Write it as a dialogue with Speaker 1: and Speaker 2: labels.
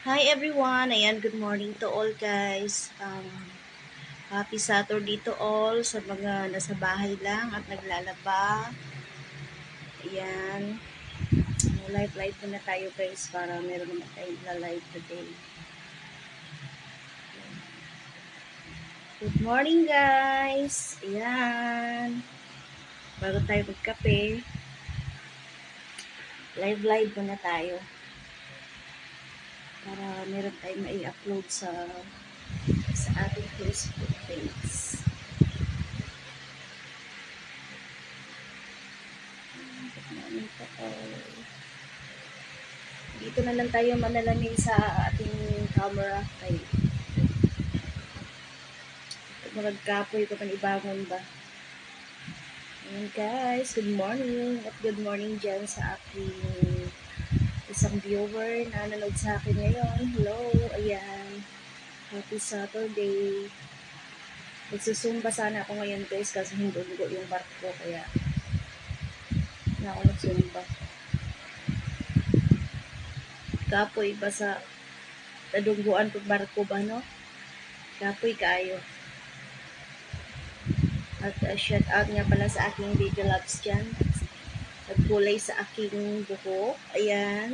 Speaker 1: Hi everyone! Ayan, good morning to all guys. Happy Saturday to all sa mga nasa bahay lang at naglalaba. Ayan. Live muna tayo guys para meron naman tayong live today. Good morning guys! Ayan. Bago tayo magkape, live muna tayo. Para meron tayong mai-upload sa ating Facebook page. Dito na lang tayo manalamin sa ating camera kay magkapoy ko panibangon ba. Ayan guys, good morning at good morning dyan sa aking isang viewer na nanood sa akin ngayon. Hello, ayan. Happy Saturday. Magsusumba sana ako ngayon guys kasi hindi yung barko kaya na ako nagsumba. Kapoy ba sa nadungguan pag barko ba, no? Kapoy kayo. At shout out nga pala sa aking video loves dyan. Nagkulay sa aking buhok. Ayan.